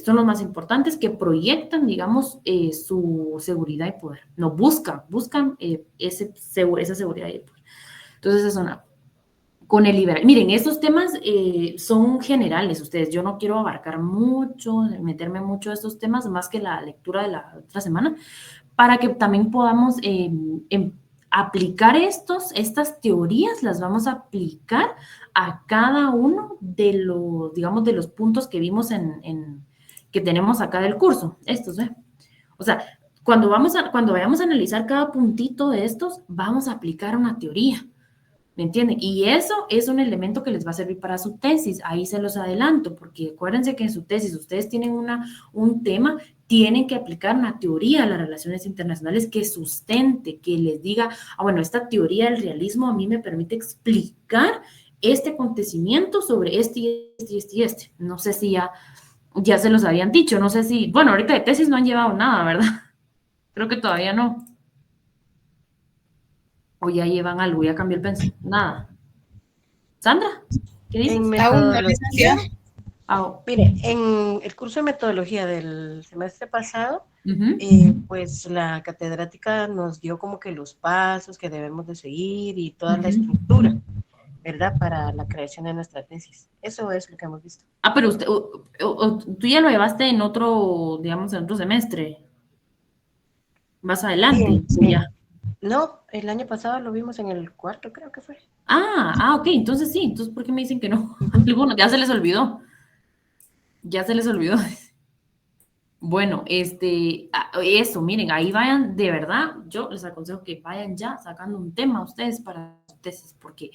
son los más importantes que proyectan, digamos, su seguridad y poder. No buscan esa seguridad y poder. Entonces, eso no. Con el liberal. Miren, estos temas son generales, ustedes. Yo no quiero abarcar mucho, meterme mucho a estos temas, más que la lectura de la otra semana, para que también podamos aplicar estas teorías, las vamos a aplicar a cada uno de los, digamos, de los puntos que vimos que tenemos acá del curso. Estos, ¿eh? O sea, cuando vayamos a analizar cada puntito de estos, vamos a aplicar una teoría. ¿Me entienden? Y eso es un elemento que les va a servir para su tesis. Ahí se los adelanto, porque acuérdense que en su tesis ustedes tienen un tema, tienen que aplicar una teoría a las relaciones internacionales que sustente, que les diga, bueno, esta teoría del realismo a mí me permite explicar este acontecimiento sobre este y este. No sé si ya se los habían dicho, no sé si, bueno, ahorita de tesis no han llevado nada, ¿verdad? Creo que todavía no. O ya llevan algo, ya cambió el pensamiento. Nada. Sandra, ¿qué dices? En metodología, mire, en el curso de metodología del semestre pasado, pues la catedrática nos dio como que los pasos que debemos de seguir y toda la estructura, ¿verdad? Para la creación de nuestra tesis. Eso es lo que hemos visto. Pero usted, tú ya lo llevaste en otro, digamos, en otro semestre. Más adelante, sí. ya. No, el año pasado lo vimos en el cuarto, creo que fue. Ok, entonces sí, entonces ¿por qué me dicen que no? Bueno, ya se les olvidó. Ya se les olvidó. Bueno, eso, miren, ahí vayan, de verdad, yo les aconsejo que vayan ya sacando un tema ustedes para sus tesis, porque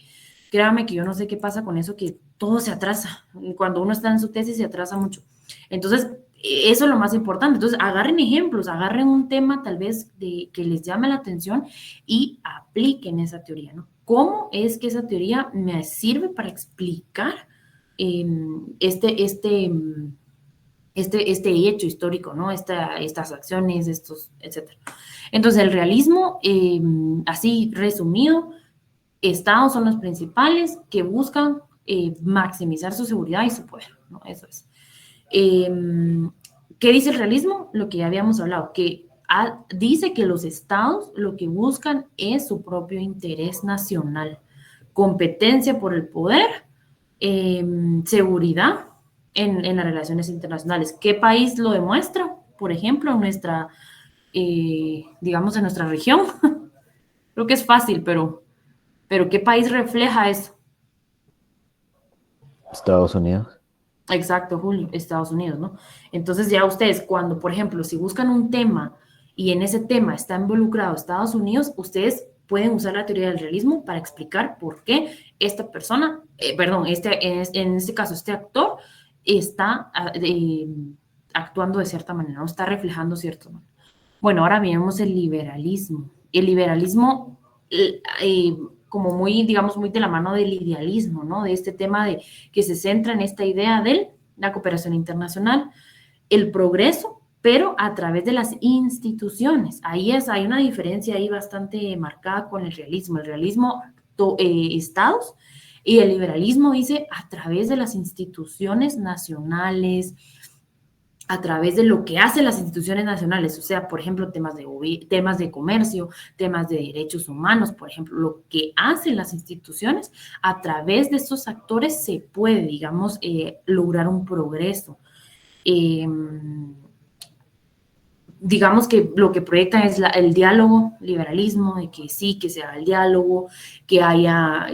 créanme que yo no sé qué pasa con eso, que todo se atrasa. Cuando uno está en su tesis se atrasa mucho. Entonces, eso es lo más importante. Entonces, agarren ejemplos, agarren un tema tal vez que les llame la atención y apliquen esa teoría, ¿no? ¿Cómo es que esa teoría me sirve para explicar este hecho histórico, ¿no? Estas acciones, etcétera. Entonces, el realismo, así resumido, estados son los principales que buscan maximizar su seguridad y su poder, ¿no? Eso es. ¿Qué dice el realismo? Lo que ya habíamos hablado, que dice que los estados lo que buscan es su propio interés nacional, competencia por el poder seguridad en las relaciones internacionales. ¿Qué país lo demuestra? Por ejemplo, en nuestra, digamos, en nuestra región. Creo que es fácil, pero ¿qué país refleja eso? Estados Unidos. Exacto, Julio, Estados Unidos, ¿no? Entonces ya ustedes, cuando, por ejemplo, si buscan un tema y en ese tema está involucrado Estados Unidos, ustedes pueden usar la teoría del realismo para explicar por qué esta persona, en este caso, este actor está actuando de cierta manera, ¿no? Está reflejando cierto manera. Bueno, ahora vemos el liberalismo. El liberalismo, como muy, digamos, muy de la mano del idealismo, ¿no? De este tema de que se centra en esta idea de la cooperación internacional, el progreso, pero a través de las instituciones. Hay una diferencia ahí bastante marcada con el realismo. El realismo, estados, y el liberalismo dice a través de las instituciones nacionales, a través de lo que hacen las instituciones nacionales, o sea, por ejemplo, temas de comercio, temas de derechos humanos, por ejemplo, lo que hacen las instituciones, a través de esos actores se puede, digamos, lograr un progreso. Digamos que lo que proyectan es el diálogo, liberalismo, de que sí, que se haga el diálogo, que haya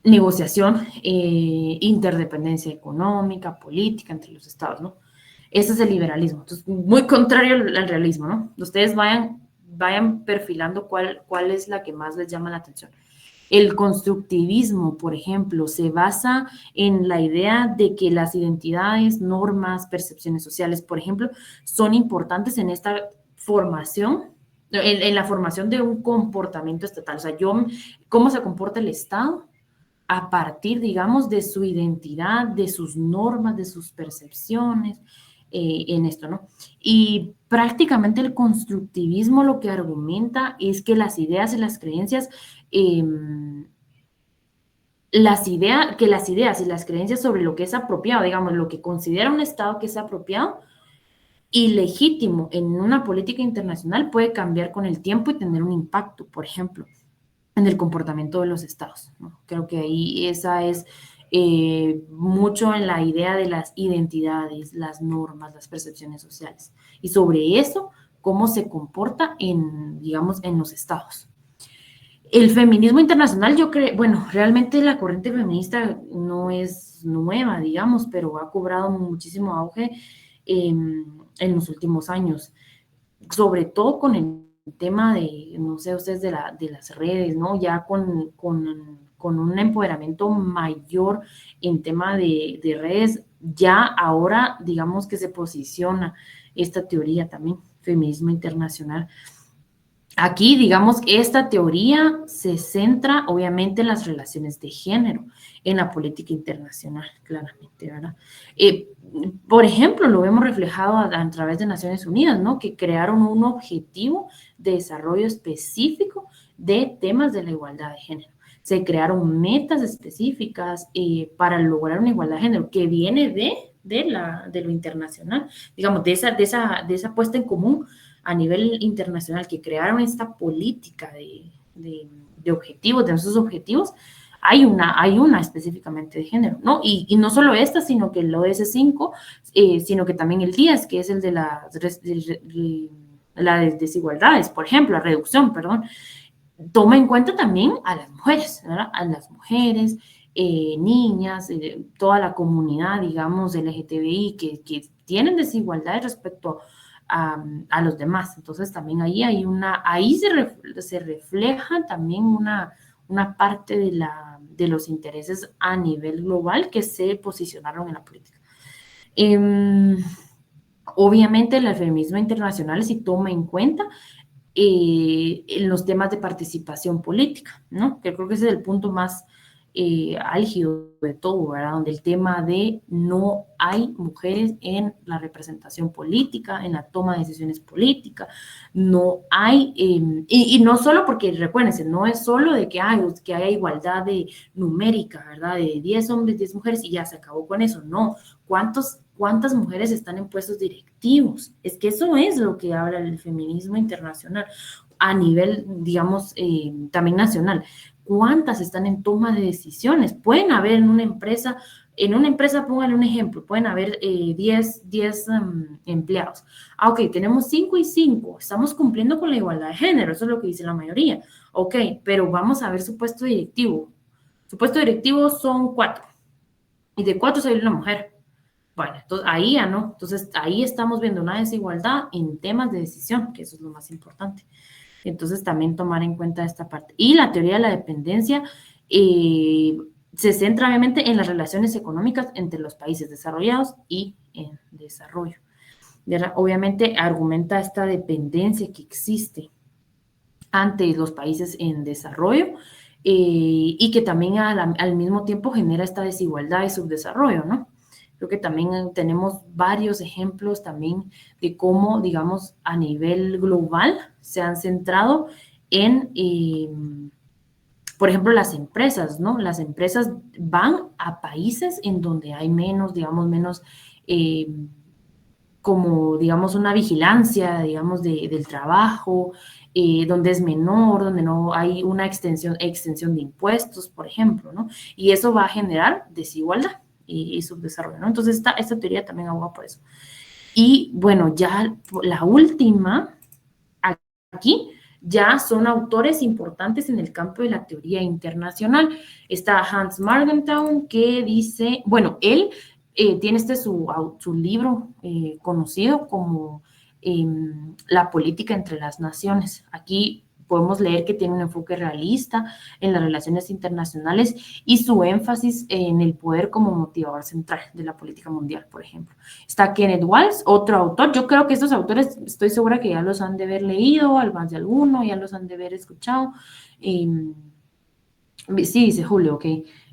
negociación, interdependencia económica, política entre los estados, ¿no? Ese es el liberalismo. Entonces, muy contrario al realismo, ¿no? Ustedes vayan perfilando cuál es la que más les llama la atención. El constructivismo, por ejemplo, se basa en la idea de que las identidades, normas, percepciones sociales, por ejemplo, son importantes en esta formación, en la formación de un comportamiento estatal. O sea, ¿cómo se comporta el Estado? A partir, digamos, de su identidad, de sus normas, de sus percepciones, en esto, ¿no? Y prácticamente el constructivismo lo que argumenta es que las ideas y las creencias, las ideas y las creencias sobre lo que es apropiado, digamos, lo que considera un Estado que es apropiado y legítimo en una política internacional puede cambiar con el tiempo y tener un impacto, por ejemplo, en el comportamiento de los estados, ¿no? Creo que ahí esa es mucho en la idea de las identidades, las normas, las percepciones sociales. Y sobre eso, cómo se comporta digamos, en los estados. El feminismo internacional, yo creo, bueno, realmente la corriente feminista no es nueva, digamos, pero ha cobrado muchísimo auge en los últimos años, sobre todo con el tema de, no sé, ustedes de las redes, ¿no? Ya con un empoderamiento mayor en tema de redes, ya ahora, digamos que se posiciona esta teoría también, feminismo internacional. Aquí, digamos, esta teoría se centra, obviamente, en las relaciones de género, en la política internacional, claramente, ¿verdad? Por ejemplo, lo vemos reflejado a través de Naciones Unidas, ¿no? Que crearon un objetivo de desarrollo específico de temas de la igualdad de género. Se crearon metas específicas para lograr una igualdad de género que viene de lo internacional, digamos, de esa puesta en común a nivel internacional, que crearon esta política de objetivos, de esos objetivos, hay una específicamente de género, ¿no? Y no solo esta, sino que el ODS 5, sino que también el 10, que es el de las desigualdades, por ejemplo, la reducción, perdón, toma en cuenta también a las mujeres, ¿verdad? A las mujeres, niñas, toda la comunidad, digamos, LGTBI, que tienen desigualdades respecto a los demás. Entonces también ahí se refleja también una parte de los intereses a nivel global que se posicionaron en la política. Obviamente el feminismo internacional sí toma en cuenta en los temas de participación política, ¿no? Que creo que ese es el punto más álgido de todo, ¿verdad? Donde el tema de no hay mujeres en la representación política, en la toma de decisiones políticas, no hay, y no solo porque, recuérdense, no es solo de que haya igualdad numérica, ¿verdad? De 10 hombres, 10 mujeres y ya se acabó con eso, no. ¿Cuántas mujeres están en puestos directivos? Es que eso es lo que habla el feminismo internacional a nivel, digamos, también nacional. ¿cuántas están en toma de decisiones? Pueden haber en una empresa, póngale un ejemplo, pueden haber 10 empleados. Ok, tenemos 5 y 5, estamos cumpliendo con la igualdad de género, eso es lo que dice la mayoría. Ok, pero vamos a ver su puesto directivo. Su puesto directivo son 4, y de 4 sale una mujer. Bueno, entonces ahí ya no. Entonces ahí estamos viendo una desigualdad en temas de decisión, que eso es lo más importante. Entonces también tomar en cuenta esta parte. Y la teoría de la dependencia se centra obviamente en las relaciones económicas entre los países desarrollados y en desarrollo. Obviamente argumenta esta dependencia que existe ante los países en desarrollo y que también al mismo tiempo genera esta desigualdad y subdesarrollo, ¿no? Creo que también tenemos varios ejemplos también de cómo, digamos, a nivel global se han centrado en, por ejemplo, las empresas, ¿no? Las empresas van a países en donde hay menos, digamos, como, digamos, una vigilancia, digamos, del trabajo, donde es menor, donde no hay una extensión de impuestos, por ejemplo, ¿no? Y eso va a generar desigualdad y subdesarrollo, ¿no? Entonces, esta teoría también aboga por eso. Y, bueno, ya la última, aquí, ya son autores importantes en el campo de la teoría internacional. Está Hans Morgenthau, que dice, bueno, él tiene su libro conocido como La política entre las naciones. Aquí podemos leer que tiene un enfoque realista en las relaciones internacionales y su énfasis en el poder como motivador central de la política mundial, por ejemplo. Está Kenneth Waltz, otro autor. Yo creo que estos autores, estoy segura que ya los han de haber leído, al más de alguno, ya los han de haber escuchado. Sí, dice Julio, ok.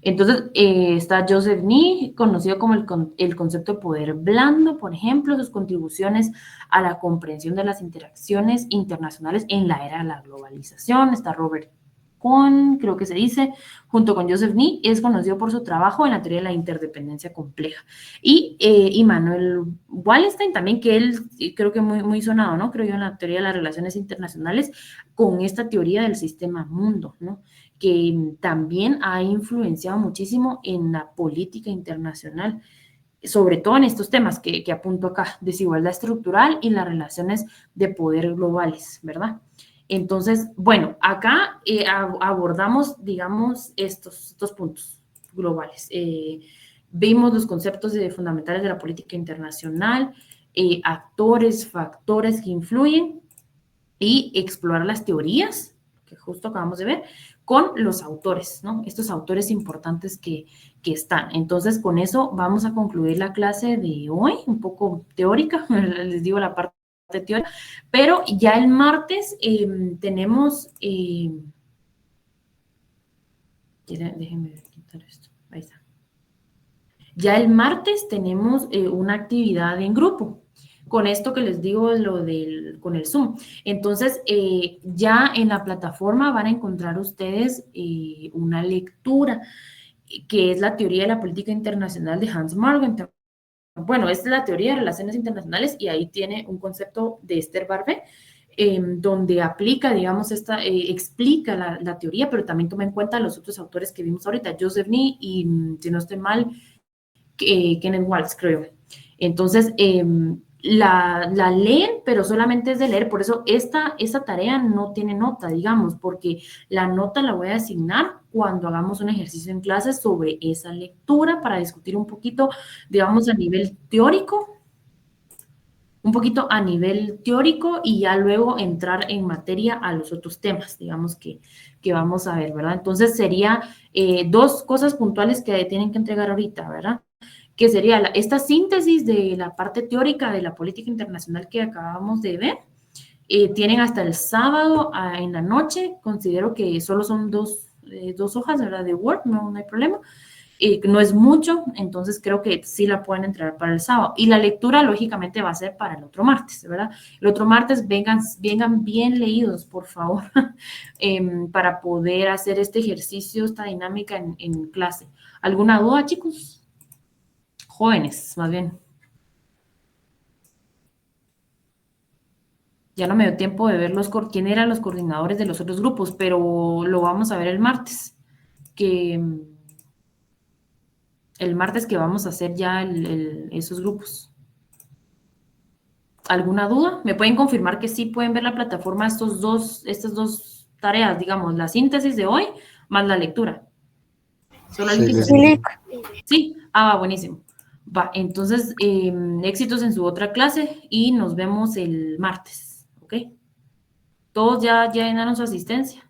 Entonces, está Joseph Nye, conocido como el concepto de poder blando, por ejemplo, sus contribuciones a la comprensión de las interacciones internacionales en la era de la globalización. Está Robert Cohn, creo que se dice, junto con Joseph Nye, es conocido por su trabajo en la teoría de la interdependencia compleja. Y Immanuel Wallenstein también, que él creo que muy sonado, ¿no? Creo yo en la teoría de las relaciones internacionales con esta teoría del sistema mundo, ¿no? Que también ha influenciado muchísimo en la política internacional, sobre todo en estos temas que apunto acá, desigualdad estructural y las relaciones de poder globales, ¿verdad? Entonces, bueno, acá abordamos, digamos, estos puntos globales. Vimos los conceptos fundamentales de la política internacional, actores, factores que influyen y explorar las teorías, que justo acabamos de ver, con los autores, ¿no? Estos autores importantes que están. Entonces, con eso vamos a concluir la clase de hoy, un poco teórica, les digo la parte teórica, pero ya el martes tenemos, déjenme quitar esto, ahí está. Ya el martes tenemos una actividad en grupo, con esto que les digo con el Zoom. Entonces, ya en la plataforma van a encontrar ustedes una lectura, que es la teoría de la política internacional de Hans Morgenthau. Bueno, esta es la teoría de relaciones internacionales y ahí tiene un concepto de Esther Barbé, donde aplica, digamos, explica la teoría, pero también toma en cuenta los otros autores que vimos ahorita, Joseph Nye y, si no estoy mal, Kenneth Waltz, creo. Entonces, la leen, pero solamente es de leer. Por eso esta tarea no tiene nota, digamos, porque la nota la voy a asignar cuando hagamos un ejercicio en clase sobre esa lectura para discutir un poquito, digamos, a nivel teórico, y ya luego entrar en materia a los otros temas, digamos, que vamos a ver, ¿verdad? Entonces, sería 2 cosas puntuales que tienen que entregar ahorita, ¿verdad? Que sería esta síntesis de la parte teórica de la política internacional que acabamos de ver. Tienen hasta el sábado en la noche, considero que solo son 2 hojas, ¿verdad? De Word, no hay problema. No es mucho, entonces creo que sí la pueden entregar para el sábado. Y la lectura, lógicamente, va a ser para el otro martes, ¿verdad? El otro martes vengan bien leídos, por favor, para poder hacer este ejercicio, esta dinámica en clase. ¿Alguna duda, chicos? Jóvenes, más bien. Ya no me dio tiempo de ver quién eran los coordinadores de los otros grupos, pero lo vamos a ver el martes, el martes que vamos a hacer ya esos grupos. ¿Alguna duda? ¿Me pueden confirmar que sí pueden ver la plataforma estas dos tareas, digamos, la síntesis de hoy más la lectura? Solo alguien que Sí. Sí, buenísimo. Va, entonces, éxitos en su otra clase y nos vemos el martes, ¿ok? Todos ya llenaron su asistencia.